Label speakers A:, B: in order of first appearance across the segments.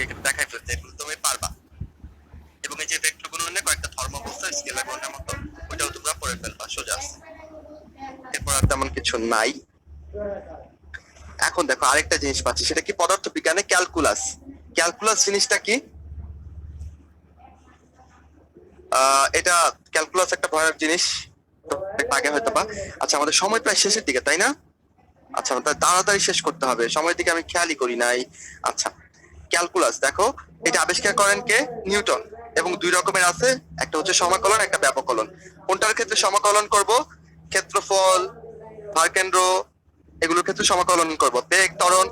A: এখানে দেখাই ফেলছে, এগুলো তুমি পারবা। এবং এই যে ভেক্টর গুণনে কয়েকটা ধর্ম অবস্থা স্কেলার গুণনের মতো, ওইটাও তোমরা পড়ে ফেলবা, সোজা। এরপর আর তেমন কিছু নাই। এখন দেখো আরেকটা জিনিস পাচ্ছি, সেটা কি পদার্থবিজ্ঞানে ক্যালকুলাস। ক্যালকুলাস জিনিসটা কি? এটা ক্যালকুলাস একটা ভয়ানক জিনিস, আগে হয়তো বা। আচ্ছা, আমাদের সময় প্রায় শেষের দিকে, তাই না? আচ্ছা, আমাদের তাড়াতাড়ি শেষ করতে হবে, সময়ের দিকে আমি খেয়ালই করি নাই। আচ্ছা, ক্যালকুলাস দেখো, এটা আবিষ্কার করেন কে? নিউটন। এবং দুই রকমের আছে, একটা হচ্ছে সমাকলন, একটা ব্যাপকলন। কোনটার ক্ষেত্রে সমাকলন করব? ক্ষেত্রফল, ভারকেন্দ্র, এগুলোর ক্ষেত্রে সমাকলন করব। বেগ, ত্বরণ,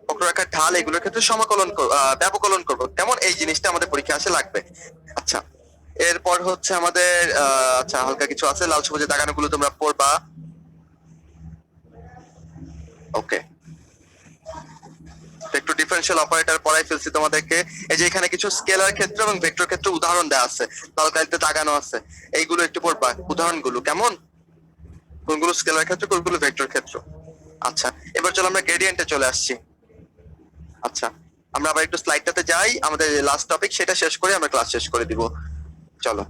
A: বক্ররেখার ঢাল, এগুলোর ক্ষেত্রে সমাকলন ব্যাপকলন করব। কেমন? এই জিনিসটা আমাদের পরীক্ষা আসে লাগবে। আচ্ছা, এরপর হচ্ছে আমাদের আচ্ছা, হালকা কিছু আছে, লাল সবুজে দাগানো গুলো তোমরা পড়বা। ওকে, একটু ডিফারেন্সিয়াল অপারেটর পড়াই ফেলছি তোমাদেরকে। এই যে এখানে কিছু স্কেলার ক্ষেত্র এবং ভেক্টর ক্ষেত্র উদাহরণ দেওয়া আছে, লাল কালিতে দাগানো আছে, এইগুলো একটু পড়বা উদাহরণগুলো। কেমন? কোনগুলো স্কেলার ক্ষেত্র, কোনগুলো ভেক্টর ক্ষেত্র। আচ্ছা, এবার চলো আমরা গ্রেডিয়েন্টে চলে আসছি। আচ্ছা, আমরা আবার একটু স্লাইডটাতে যাই, আমাদের লাস্ট টপিক, সেটা শেষ করে আমরা ক্লাস শেষ করে দিব। চলো।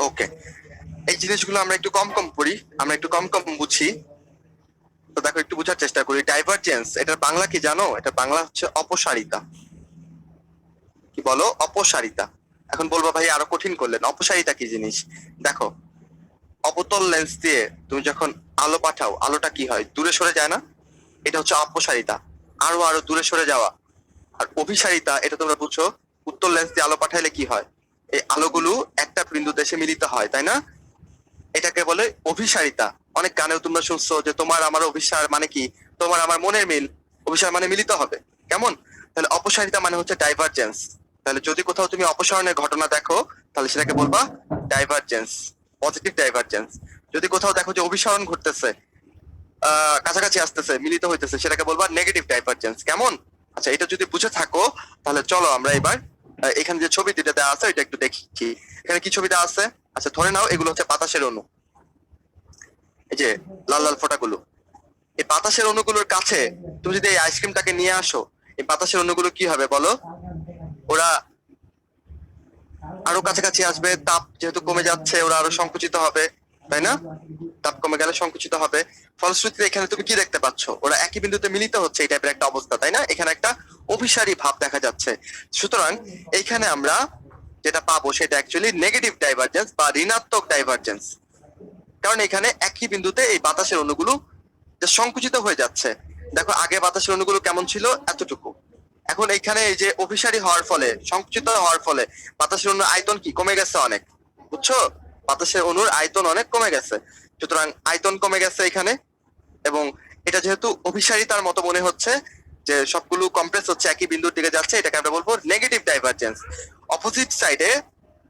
A: ওকে, এই জিনিসগুলো আমরা একটু কম কম পড়ি, আমরা একটু কম কম বুঝি। তো দেখো, একটু বোঝার চেষ্টা করি। ডাইভারজেন্স, এটার বাংলা কি জানো? এটা বাংলা হচ্ছে অপসারিতা। কি বলো? অপসারিতা। এখন বলবো ভাই আরো কঠিন করলেন, অপসারিতা কি জিনিস? দেখো, অবতল লেন্স দিয়ে তুমি যখন আলো পাঠাও, আলোটা কি হয়? দূরে সরে যায় না? এটা হচ্ছে অপসারিতা, আরো আরো দূরে সরে যাওয়া। আর অভিসারিতা, এটা তোমরা বুঝছো, উত্তল লেন্স দিয়ে আলো পাঠাইলে কি হয়? এই আলোগুলো একটা বিন্দুতে এসে মিলিত হয়, তাই না? এটাকে বলে অভিসারিতা। অনেক গানেও তোমরা শুনছো যে তোমার আমার অভিসার মানে কি? তোমার আমার মনের মিল। অভিসার মানে মিলিত হবে। কেমন? তাহলে অপসারিতা মানে হচ্ছে ডাইভারজেন্স। তাহলে যদি কোথাও তুমি অপসারণের ঘটনা দেখো, তাহলে সেটাকে বলবা ডাইভারজেন্স, পজিটিভ ডাইভারজেন্স। যদি কোথাও দেখো যে অভিসরণ ঘটতেছে, কাছাকাছি আসতেছে, মিলিত হইতেছে, সেটাকে বলবা নেগেটিভ ডাইভারজেন্স। কেমন? আচ্ছা, এটা যদি বুঝে থাকো, তাহলে চলো আমরা এবার এখানে যে ছবি দুটো দেওয়া আছে, এটা একটু দেখি। এখানে কি ছবি দেওয়া আছে? আচ্ছা, ধরে নাও এগুলো হচ্ছে বাতাসের অণু। এই যে লাল লাল ফোঁটাগুলো, এই বাতাসের অণুগুলোর কাছে তুমি যদি এই আইসক্রিমটাকে নিয়ে আসো, এই বাতাসের অণুগুলো কি হবে বলো? ওরা আরো কাছাকাছি আসবে, তাপ যেহেতু কমে যাচ্ছে ওরা আরো সংকুচিত হবে, তাই না? তাপ কমে গেলে সংকুচিত হবে। ফলশ্রুতিতে এখানে তুমি কি দেখতে পাচ্ছ? ওরা একই বিন্দুতে মিলিত হচ্ছে, এই টাইপের একটা অবস্থা, তাই না? এখানে একটা অভিসারী ভাব দেখা যাচ্ছে। সুতরাং এইখানে আমরা যেটা পাবো সেটা অ্যাকচুয়ালি নেগেটিভ ডাইভারজেন্স বা ঋণাত্মক ডাইভারজেন্স। কারণ এখানে একই বিন্দুতে এই বাতাসের অণুগুলো যে সংকুচিত হয়ে যাচ্ছে। দেখো, আগে বাতাসের অণুগুলো কেমন ছিল? এতটুকু। এখন এখানে এই যে অভিসারী হওয়ার ফলে, সংকুচিত হওয়ার ফলে বাতাসের অণুর আয়তন কি কমে গেছে অনেক, বুঝছো? বাতাসের অণুর আয়তন অনেক কমে গেছে। সুতরাং আয়তন কমে গেছে এখানে, এবং এটা যেহেতু অভিসারিতার মতো মনে হচ্ছে যে সবগুলো কমপ্রেস হচ্ছে, একই বিন্দুর দিকে যাচ্ছে, এটাকে আমরা বলবো নেগেটিভ ডাইভারজেন্স। অপোজিট সাইডে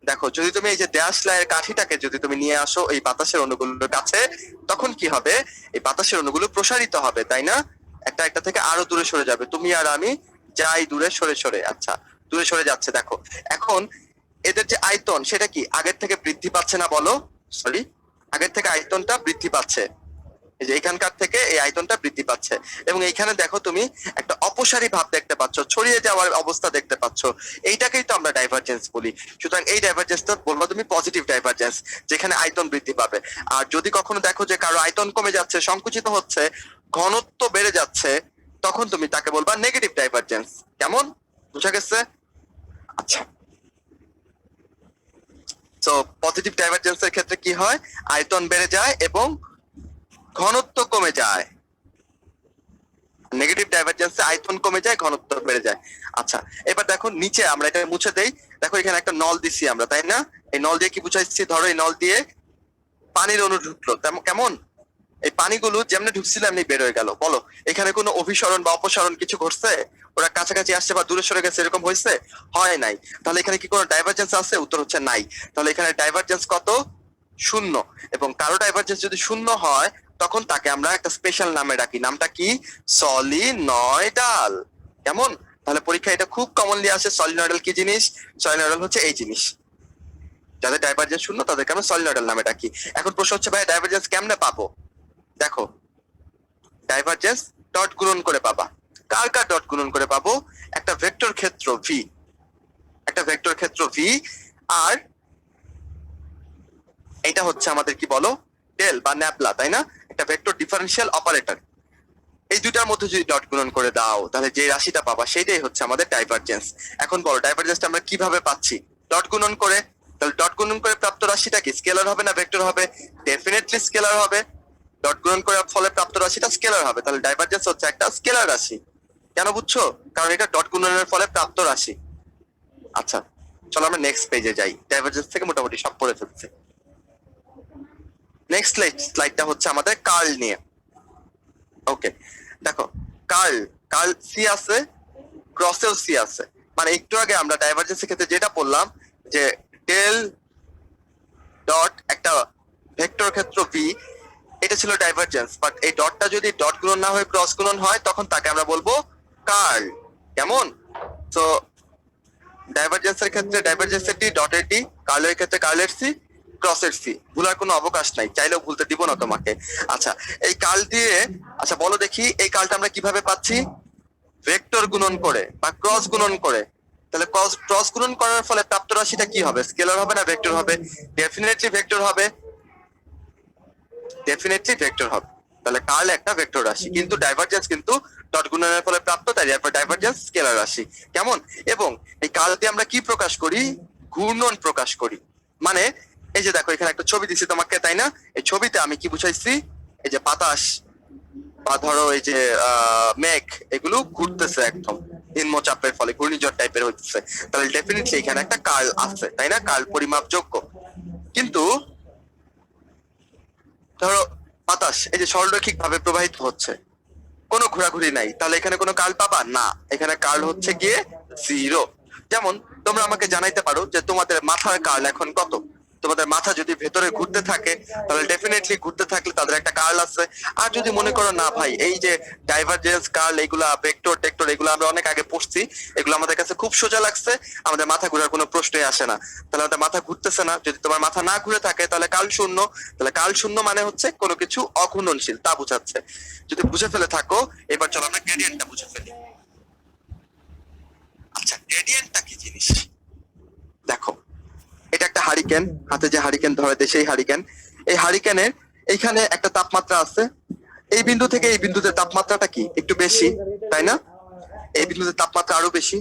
A: দেখো, যদি তুমি এই যে ড্যাশ লাইনের কাঠিটাকে যদি তুমি নিয়ে আসো এই বাতাসের অণুগুলোর কাছে, তখন কি হবে? এই বাতাসের অণুগুলো প্রসারিত হবে, তাই না? একটা একটা থেকে আরো দূরে সরে যাবে, তুমি আর আমি যাই দূরে সরে সরে। আচ্ছা, দূরে সরে যাচ্ছে। দেখো, এখন এদের যে আয়তন, সেটা কি আগের থেকে বৃদ্ধি পাচ্ছে না বলো? সরি, আগের থেকে আয়তনটা বৃদ্ধি পাচ্ছে। এই যে এখানকার থেকে এই আয়তনটা বৃদ্ধি পাচ্ছে, এবং এইখানে দেখো তুমি একটা অপসারী ভাব দেখতে পাচ্ছ, ছড়িয়ে যাওয়ার অবস্থা দেখতে পাচ্ছ। এইটাকেই তো আমরা ডাইভারজেন্স বলি। সুতরাং এই ডাইভারজেন্সটা বলবো তুমি পজিটিভ ডাইভারজেন্স, যেখানে আয়তন বৃদ্ধি পাবে। আর যদি কখনো দেখো যে কারো আয়তন কমে যাচ্ছে, সংকুচিত হচ্ছে, ঘনত্ব বেড়ে যাচ্ছে, তখন তুমি তাকে বলবা নেগেটিভ ডাইভারজেন্স। কেমন? বুঝা গেছে? আচ্ছা, তো পজিটিভ ডাইভারজেন্সের ক্ষেত্রে কি হয়? আয়তন বেড়ে যায় এবং ঘনত্ব কমে যায়। নেগেটিভ ডাইভারজেন্সে আয়তন কমে যায়, ঘনত্ব বেড়ে যায়। আচ্ছা, এবার দেখো নিচে, আমরা এটা মুছে দেই। দেখো এখানে একটা নল দিছি আমরা, তাই না? এই নল দিয়ে কি বুঝাইছি? ধরো এই নল দিয়ে পানির অণু ঢুকলো, কেমন? এই পানিগুলো যেমনি ঢুকছিল এমনি বের হয়ে গেল। বলো, এখানে কোনো অভিসরণ বা অপসরণ কিছু ঘটছে? ওরা কাছাকাছি আসছে বা দূরে সরে গেছে, এরকম হয়েছে? হয় নাই। তাহলে এখানে কি কোনো ডাইভারজেন্স আছে? উত্তর হচ্ছে নাই। তাহলে এখানে ডাইভারজেন্স কত? শূন্য। এবং কারো ডাইভারজেন্স যদি শূন্য হয়, তখন তাকে আমরা একটা স্পেশাল নামে ডাকি। নামটা কি? সলিনয়েডাল। কেমন? তাহলে পরীক্ষা এটা খুব কমনলি আসে। সলিনয়েডাল কি জিনিস? সলিনয়েডাল হচ্ছে এই জিনিস। যাদের ডাইভারজেন্স শূন্য তাদেরকে আমরা সলিনয়েডাল নামে ডাকি। এখন প্রশ্ন হচ্ছে ভাই ডাইভারজেন্স কেমনে পাবো? দেখো, ডাইভারজেন্স ডট গুণন করে পাবা। কার কার ডট গুণন করে পাবো? একটা ভেক্টর ক্ষেত্র ভি, একটা ভেক্টর ক্ষেত্র ভি, আর এটা হচ্ছে আমাদের কি বলো, ডেল বা ন্যাপলা, তাই না? একটা ভেক্টর ডিফারেন্সিয়াল অপারেটর। এই দুটার মধ্যে যদি ডট গুণন করে দাও তাহলে যে রাশিটা পাবা সেটাই হচ্ছে আমাদের ডাইভারজেন্স। এখন বলো ডাইভারজেন্সটা আমরা কিভাবে পাচ্ছি? ডট গুণন করে। তাহলে ডট গুণন করে প্রাপ্ত রাশিটা কি স্কেলার হবে না ভেক্টর হবে? ডেফিনেটলি স্কেলার হবে। ডট গুণন করার ফলে প্রাপ্ত রাশিটা স্কেলার হবে, তাহলে ডাইভারজেন্স হচ্ছে একটা স্কেলার রাশি। কেন বুঝছো? কারণ এটা ডট গুণনের ফলে প্রাপ্ত রাশি। আচ্ছা, চলো আমরা নেক্সট পেজে যাই। ডাইভারজেন্স থেকে মোটামুটি সব পড়ে ফেলছি। নেক্সট স্লাইডটা হচ্ছে আমাদের কার্ল নিয়ে। ওকে, দেখো, কার্ল, কার্ল সি আছে, ক্রসেও সি আছে। মানে একটু আগে আমরা ডাইভারজেন্সের ক্ষেত্রে যেটা বললাম যে ডেল ডট একটা ভেক্টর ক্ষেত্র ভি, এটা ছিল ডাইভারজেন্স, বাট এই ডটটা যদি ডট গুণন না হয়ে ক্রস গুণন হয় তখন তাকে আমরা বলবো কার্ল। কেমন? তো ডাইভারজেন্সের ক্ষেত্রে ডাইভারজেন্সের টি, ডটের টি, কার্লের ক্ষেত্রে কার্লের সি, ক্রসের সি। ভুলার কোনো অবকাশ নাই, চাইলেও ভুলতে দিব না তোমাকে। আচ্ছা, এই কার্ল দিয়ে, আচ্ছা বলো দেখি এই কার্লটা আমরা কিভাবে পাচ্ছি? ভেক্টর গুণন করে বা ক্রস গুণন করে। তাহলে ক্রস গুণন করার ফলে প্রাপ্ত রাশিটা কি হবে? স্কেলার হবে না ভেক্টর হবে? ডেফিনেটলি ভেক্টর হবে, ডেফিনেটলি ভেক্টর হবে। তাহলে কার্ল একটা ভেক্টর রাশি, কিন্তু ডাইভারজেন্স কিন্তু ডট গুণনের ফলে প্রাপ্ত, তাই এরপর ডাইভারজেন্স স্কেলার রাশি। কেমন? এবং এই কার্ল দিয়ে আমরা কি প্রকাশ করি? ঘূর্ণন প্রকাশ করি। মানে এই যে দেখো এখানে একটা ছবি দিছি তোমাকে, তাই না? এই ছবিতে আমি কি বুঝাইছি? এই যে বাতাস বা ধরো এই যে মেঘ, এগুলো ঘুরতেছে একদম নিম্নচাপের ফলে, ঘূর্ণিঝড় টাইপের হচ্ছে। তাহলে ডেফিনেটলি এখানে একটা কার্ল আছে, তাই না? কার্ল পরিমাপযোগ্য। কিন্তু ধরো বাতাস এই যে সরলরৈখিক ভাবে প্রবাহিত হচ্ছে, কোনো ঘোরাঘুরি নাই, তাহলে এখানে কোনো কার্ল পাবা না। এখানে কার্ল হচ্ছে গিয়ে জিরো। যেমন তোমরা আমাকে জানাইতে পারো যে তোমাদের মাথার কার্ল এখন কত? তোমাদের মাথা যদি ভেতরে ঘুরতে থাকে তাহলে ডেফিনেটলি ঘুরতে থাকলে তাদের একটা কার্ল আছে। আর যদি মনে করো না ভাই এই যে ডাইভারজেন্স কার্ল এগুলা ভেক্টর টেক্টর এগুলো আমরা অনেক আগে পড়ছি, এগুলো আমাদের কাছে খুব সোজা লাগছে, আমাদের মাথা ঘোরার কোনো প্রশ্নই আসে না, তাহলে আমাদের মাথা ঘুরতেছে না। যদি তোমার মাথা না ঘুরে থাকে তাহলে কাল শূন্য। তাহলে কাল শূন্য মানে হচ্ছে কোনো কিছু অঘূর্ণনশীল, তা বোঝাচ্ছে। যদি বুঝে ফেলে থাকো, এবার চলো আমরা গ্রেডিয়েন্টটা বুঝে ফেলি। আচ্ছা, গ্রেডিয়েন্টটা কি জিনিস? দেখো, এটা একটা হারিকেন, হাতে যে হারিকেন ধরে দেয় সেই হারিকেন। এই হারিকেনের এইখানে একটা তাপমাত্রা আছে, এই বিন্দু থেকে এই বিন্দুতে তাপমাত্রাটা কি একটু বেশি, তাই না? এই বিন্দুতে তাপমাত্রা আরো বেশি,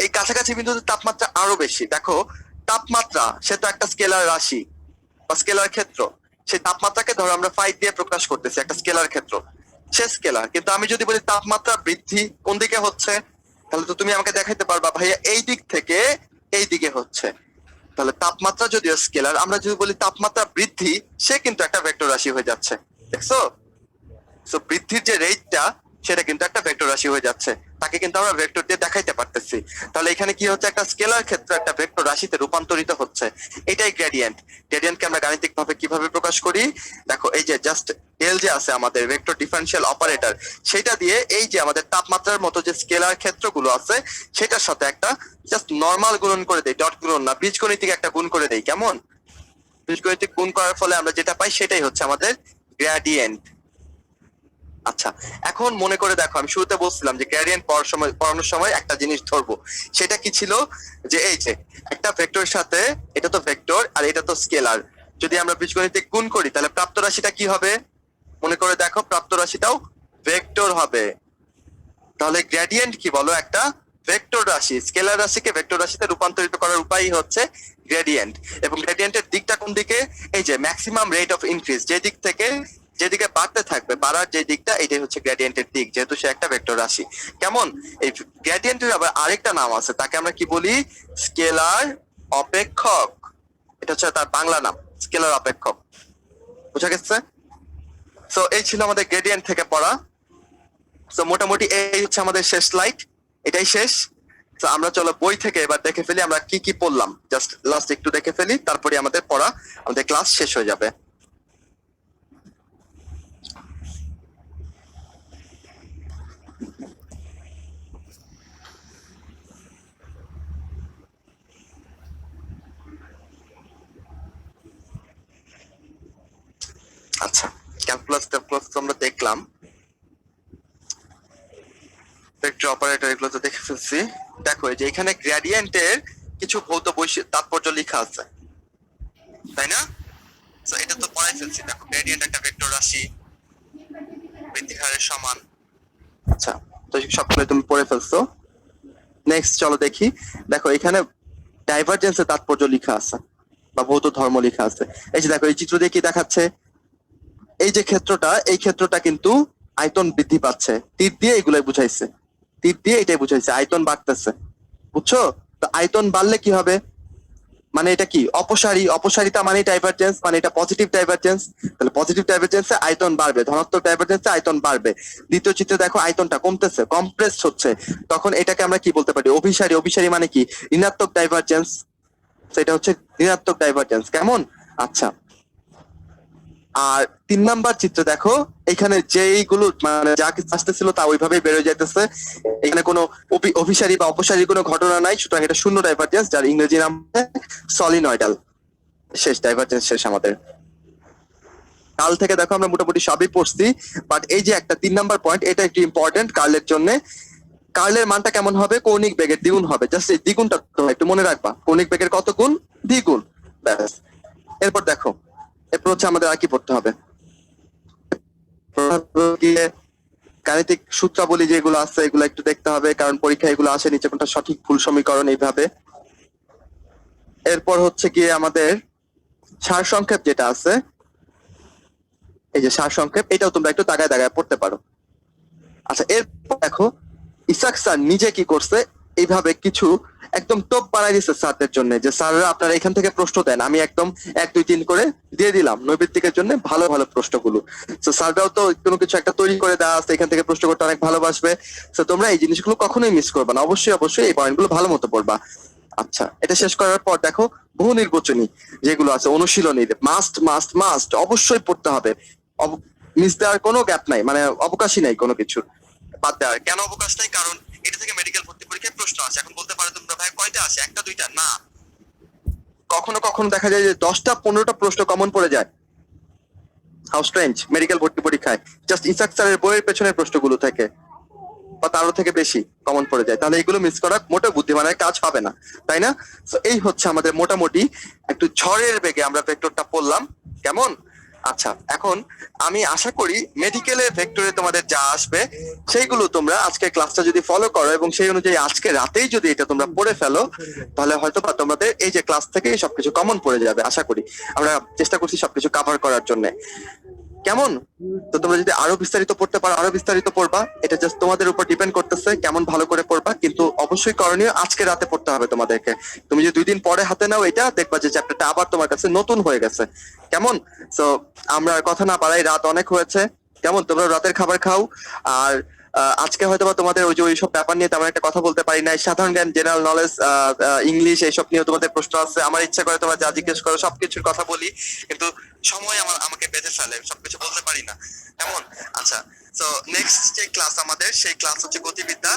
A: এই কাছাকাছি বিন্দুতে তাপমাত্রা আরো বেশি। দেখো, তাপমাত্রা সে তো একটা স্কেলার রাশি বা স্কেলার ক্ষেত্র। সেই তাপমাত্রাকে ধরো আমরা 5 দিয়ে প্রকাশ করতেছি, একটা স্কেলার ক্ষেত্র, সে স্কেলার। কিন্তু আমি যদি বলি তাপমাত্রা বৃদ্ধি কোন দিকে হচ্ছে, তাহলে তো তুমি আমাকে দেখাইতে পারবা ভাইয়া এই দিক থেকে এই দিকে হচ্ছে। তাহলে তাপমাত্রা যদিও স্কেলার, আমরা যদি বলি তাপমাত্রা বৃদ্ধি, সে কিন্তু একটা ভেক্টর রাশি হয়ে যাচ্ছে। দেখছো? সো বৃদ্ধির যে রেটটা সেটা কিন্তু একটা ভেক্টর রাশি হয়ে যাচ্ছে, তাকে কিন্তু আমরা ভেক্টর দিয়ে দেখাইতে পারতেছি। তাহলে এখানে কি হচ্ছে? একটা স্কেলার ক্ষেত্র একটা ভেক্টর রাশিতে রূপান্তরিত হচ্ছে, এটাই গ্রেডিয়েন্ট। গ্রেডিয়েন্টকে আমরা গাণিতিক ভাবে কিভাবে প্রকাশ করি? দেখো, এই যে জাস্ট ডেল যে আছে আমাদের ভেক্টর ডিফারেন্সিয়াল অপারেটর, সেটা দিয়ে এই যে আমাদের তাপমাত্রার মতো যে স্কেলার ক্ষেত্রগুলো আছে সেটার সাথে একটা জাস্ট নরমাল গুণন করে দেই, ডট গুণন না, বীজগণিতিক একটা গুণ করে দেই। কেমন? বীজগণিতিক গুণ করার ফলে আমরা যেটা পাই সেটাই হচ্ছে আমাদের গ্রেডিয়েন্ট। আচ্ছা, এখন মনে করে দেখো, আমি শুরুতে বলছিলাম যে গ্রেডিয়েন্ট পড়ানোর সময় একটা জিনিস ধরবো, সেটা কি ছিল? যে এই যে একটা ভেক্টরের সাথে, এটা তো ভেক্টর আর এটা তো স্কেলার, যদি আমরা বীজগণিতে গুণ করি তাহলে প্রাপ্ত রাশিটা কি হবে? মনে করে দেখো, প্রাপ্ত রাশিটাও ভেক্টর হবে। তাহলে গ্রেডিয়েন্ট কি বলো? একটা ভেক্টর রাশি, স্কেলার রাশিকে ভেক্টর রাশিতে রূপান্তরিত করার উপায় হচ্ছে গ্রেডিয়েন্ট। এবং গ্রেডিয়েন্টের দিকটা কোন দিকে? এই যে ম্যাক্সিমাম রেট অফ ইনক্রিজ, যে দিক থেকে যেদিকে বাড়তে থাকবে, বাড়ার যে দিকটা, এটাই হচ্ছে গ্রেডিয়েন্টের দিক, যেহেতু সে একটা ভেক্টর রাশি। কেমন? এই গ্রেডিয়েন্টের আবার আরেকটা নাম আছে, তাকে আমরা কি বলি? স্কেলার অপেক্ষক। এটা হচ্ছে তার বাংলা নাম, স্কেলার অপেক্ষক। বুঝা গেছে? তো এই ছিল আমাদের গ্রেডিয়েন্ট থেকে পড়া। তো মোটামুটি এই হচ্ছে আমাদের শেষ স্লাইড, এটাই শেষ। তো আমরা চলো বই থেকে এবার দেখে ফেলি আমরা কি কি পড়লাম, জাস্ট লাস্ট একটু দেখে ফেলি, তারপরে আমাদের পড়া, আমাদের ক্লাস শেষ হয়ে যাবে। আচ্ছা, ক্যালকুলাস তো আমরা দেখলাম, ভেক্টর অপারেটর এগুলো তো দেখে ফেলছি। দেখো এই যে এখানে গ্রেডিয়েন্টের কিছু ভৌত তাৎপর্য লেখা আছে, তাই না? তো এটা তো পড়াই ফেলছি। দেখো গ্রেডিয়েন্ট একটা ভেক্টর রাশি, বৃদ্ধি হারের সমান। আচ্ছা, তো সবগুলো তুমি পড়ে ফেলছো। নেক্সট চলো দেখি। দেখো এখানে ডাইভারজেন্সের তাৎপর্য লেখা আছে বা ভৌত ধর্ম লেখা আছে। এই যে দেখো এই চিত্র দিয়ে কি দেখাচ্ছে, এই যে ক্ষেত্রটা, এই ক্ষেত্রটা কিন্তু আয়তন বৃদ্ধি পাচ্ছে, তীর দিয়ে এগুলাই বুঝাইছে, তীর দিয়ে এটাই বুঝাইছে আয়তন বাড়তেছে, বুঝছো? তো আয়তন বাড়লে কি হবে, মানে এটা কি অপসারী, অপসারিতা মানে ডাইভারজেন্স, মানে এটা পজিটিভ ডাইভারজেন্স। তাহলে পজিটিভ ডাইভারজেন্সে আয়তন বাড়বে, ধনাত্মক ডাইভারজেন্সে আয়তন বাড়বে। দ্বিতীয় চিত্রে দেখো আয়তনটা কমতেছে, কম্প্রেসড হচ্ছে, তখন এটাকে আমরা কি বলতে পারি, অভিসারী। অভিসারী মানে কি ঋণাত্মক ডাইভারজেন্স, সেটা হচ্ছে ঋণাত্মক ডাইভারজেন্স। কেমন? আচ্ছা, আর 3 নাম্বার চিত্র দেখো, এখানে যেইগুলো মানে যা কিছু আসতেছিল তা ওইভাবেই বেরোয় যাইতেছে, এখানে কোনো অভিসারী বা অপসারী কোনো ঘটনা নাই, সুতরাং এটা শূন্য ডাইভারজেন্স, যার ইংরেজি নাম সলিনয়েডাল। শেষ, ডাইভারজেন্স শেষ আমাদের। কাল থেকে দেখো আমরা মোটামুটি সবই পড়ছি, বাট এই যে একটা 3 নাম্বার পয়েন্ট, এটা একটু ইম্পর্টেন্ট কার্লের জন্য। কার্লের মানটা কেমন হবে, কৌণিক বেগের দ্বিগুণ হবে। জাস্ট এই দ্বিগুণটা তোমরা একটু মনে রাখবা, কৌণিক বেগের কত গুণ, দ্বিগুণ, ব্যাস। এরপর দেখো, এরপর হচ্ছে আমাদের আর কি পড়তে হবে, গাণিতিক সূত্রাবলী যেগুলো আছে এগুলো একটু দেখতে হবে, কারণ পরীক্ষা এগুলো আসে নিচে কোনটা সঠিক ভুল সমীকরণ এইভাবে। এরপর হচ্ছে গিয়ে আমাদের সার সংক্ষেপ যেটা আছে, এই যে সার সংক্ষেপ, এটাও তোমরা একটু দাগায় দাগায় পড়তে পারো। আচ্ছা, এরপর দেখো ইসাক স্যার নিজে কি করছে, এইভাবে কিছু একদম টপ বানাই দিচ্ছে স্যারদের জন্য, যে স্যাররা আপনারা এখান থেকে প্রশ্ন দেন, আমি একদম 1 2 3 করে দিয়ে দিলাম নৈবিত্তিকের জন্য ভালো ভালো প্রশ্নগুলো। তো স্যাররাও তো কোনো কিছু একটা তৈরি করে দেওয়া আছে, এখান থেকে প্রশ্ন করতে অনেক ভালোবাসবে। তো তোমরা এই জিনিসগুলো কখনোই মিস করবে না, অবশ্যই অবশ্যই এই পয়েন্টগুলো ভালো মতো পড়বা। আচ্ছা, এটা শেষ করার পর দেখো বহু নির্বাচনী যেগুলো আছে, অনুশীলনী মাস্ট মাস্ট মাস্ট অবশ্যই পড়তে হবে, মিস দেওয়ার কোনো গ্যাপ নাই, মানে অবকাশই নাই কোনো কিছু বাদ দেওয়ার। কেন অবকাশ নাই? কারণ এটা থেকে মেডিকেল ভর্তি পরীক্ষায় প্রশ্ন আসে। এখন বলতে পারো তোমরা ভাই কয়টা আসে, একটা দুইটা না, কখনো কখনো দেখা যায় যে 10টা 15টা প্রশ্ন কমন পড়ে যায়। হাউ স্ট্রেঞ্জ, মেডিকেল ভর্তি পরীক্ষায় জাস্ট ইসাক স্যারের বইয়ের পেছনের প্রশ্নগুলো থেকে বা তারও থেকে বেশি কমন পড়ে যায়, তাহলে এগুলো মিস করা মোটেও বুদ্ধিমানের কাজ হবে না, তাই না? তো এই হচ্ছে আমাদের মোটামুটি একটু ঝড়ের বেগে আমরা ভেক্টরটা পড়লাম। কেমন? আচ্ছা, এখন আমি আশা করি মেডিকেলের ভেক্টরে তোমাদের যা আসবে সেইগুলো তোমরা আজকে ক্লাসটা যদি ফলো করো এবং সেই অনুযায়ী আজকে রাতেই যদি এটা তোমরা পড়ে ফেলো, তাহলে হয়তো বা তোমাদের এই যে ক্লাস থেকে সবকিছু কমন পড়ে যাবে। আশা করি আমরা চেষ্টা করছি সবকিছু কভার করার জন্য। কেমন? তো তোমরা যদি আরো বিস্তারিত পড়তে পারো আরো বিস্তারিত পড়বা, এটা জাস্ট তোমাদের উপর ডিপেন্ড করতেছে কেমন ভালো করে পড়বা, কিন্তু অবশ্যই করণীয় আজকে রাতে পড়তে হবে তোমাদেরকে। তুমি যদি 2 দিন পরে হাতে নাও এটা, দেখবা যে চ্যাপ্টারটা আবার তোমার কাছে নতুন হয়ে গেছে। কেমন? তো আমরা আর কথা না বাড়াই, রাত অনেক হয়েছে। কেমন? তোমরা রাতের খাবার খাও। আর আজকে হয়তো বা তোমাদের ওই যে ওইসব ব্যাপার নিয়ে তেমন একটা কথা বলতে পারি নাই, সাধারণ জ্ঞান, জেনারেল নলেজ, ইংলিশ এইসব নিয়ে তোমাদের প্রশ্ন আছে, আমার ইচ্ছা করে তোমরা যা জিজ্ঞেস করো সবকিছুর কথা বলি, কিন্তু সময় আমাকে বেঁধে ফেলে, সবকিছু বলতে পারি না। কেমন? আচ্ছা, তো নেক্সট যে ক্লাস আমাদের, সেই ক্লাস হচ্ছে গতিবিদ্যা।